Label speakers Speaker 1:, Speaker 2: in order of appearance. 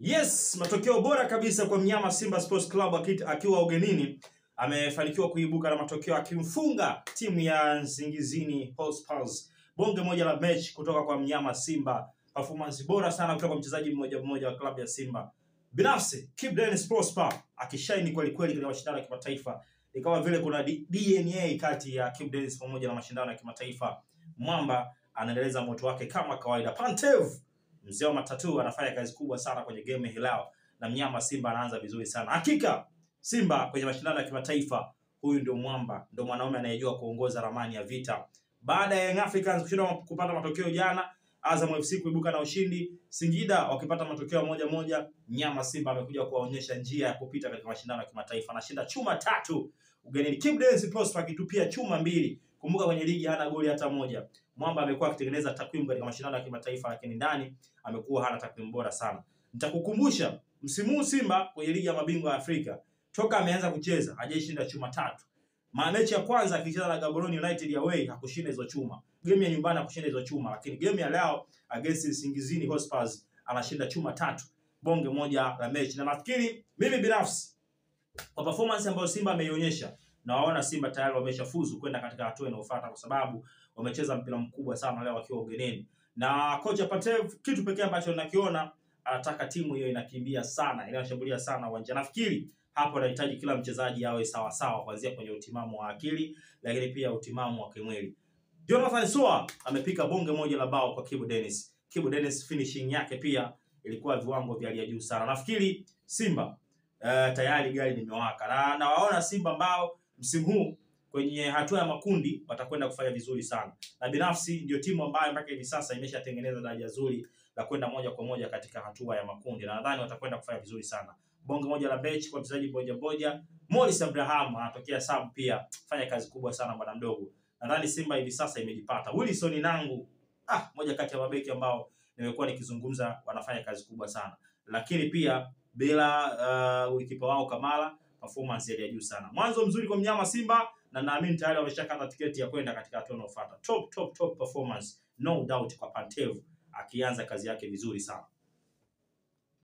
Speaker 1: Yes, matokeo bora kabisa kwa mnyama Simba Sports Club akiwa ugenini. Amefanikiwa kuibuka na matokeo akimfunga timu ya Nsingizini Hotspurs. Bonge moja la match kutoka kwa mnyama Simba. Performance bora sana kutoka kwa mchezaji mmoja wa klabu ya Simba. Binafsi, Kibu Denis Prosper akishine kweli kweli katika mashindano ya kimataifa. Ikawa vile kuna DNA kati ya Kibu Denis pamoja na mashindano ya kimataifa. Mwamba anaendeleza moto wake kama kawaida. Pantev, mzee wa matatu, anafanya kazi kubwa sana kwenye game hii leo na mnyama Simba anaanza vizuri sana. Hakika Simba kwenye mashindano ya kimataifa, huyu ndio mwamba, ndio mwanaume anayejua kuongoza ramani ya vita. Baada ya Young Africans kupata matokeo jana, Azam FC kuibuka na ushindi, Singida wakipata matokeo moja, mnyama Simba amekuja kuwaonyesha njia ya kupita katika mashindano ya kimataifa. Anashinda chuma 3 ugenini. Kibu Denis Prosper akitupia chuma 2. Kumbuka kwenye ligi hana goli hata moja. Mwamba amekuwa akitengeneza takwimu katika mashindano ya kimataifa, lakini ndani amekuwa hana takwimu bora sana. Nitakukumbusha msimu huu Simba kwenye ligi ya mabingwa ya Afrika toka ameanza kucheza hajaishinda chuma 3. Mechi ya kwanza akicheza na Gaborone United away hakushinda hizo chuma. Game ya nyumbani hakushinda hizo chuma, lakini game ya leo against Nsingizini Hotspurs anashinda chuma 3. Bonge moja la mechi. Na nafikiri mimi binafsi kwa performance ambayo Simba ameionyesha, na waona Simba tayari wameshafuzu kwenda katika hatua inayofuata kwa sababu wamecheza mpira mkubwa sana leo wakiwa ugenini. Na kocha Pantev, kitu pekee ambacho nakiona, anataka timu hiyo inakimbia sana, inashambulia sana uwanja. Nafikiri hapo anahitaji kila mchezaji awe sawa sawa, kuanzia kwenye utimamu wa akili lakini pia utimamu wa kimwili. Jonathan Soa amepika bonge moja la bao kwa Kibu Denis. Kibu Denis finishing yake pia ilikuwa viwango vya hali ya juu sana. Nafikiri Simba tayari gari limewaka. Na nawaona Simba ambao msimu huu kwenye hatua ya makundi watakwenda kufanya vizuri sana. Na binafsi ndio timu ambayo mpaka hivi sasa imeshatengeneza daraja zuri la kwenda moja kwa moja katika hatua ya makundi. Na nadhani watakwenda kufanya vizuri sana. Bonge moja la bench kwa mchezaji boja. Morris Abraham anatokea sub pia. Fanya kazi kubwa sana bwana mdogo. Nadhani Simba hivi sasa imejipata. Wilson Nangu, moja kati ya mabeki ambao nimekuwa nikizungumza, wanafanya kazi kubwa sana. Lakini pia bila kipa wao Kamala, performance ya juu sana. Mwanzo mzuri kwa mnyama Simba, na naamini tayari wameshakata tiketi ya kwenda katika hatua inayofuata. Top performance no doubt kwa Pantev, akianza kazi yake vizuri sana.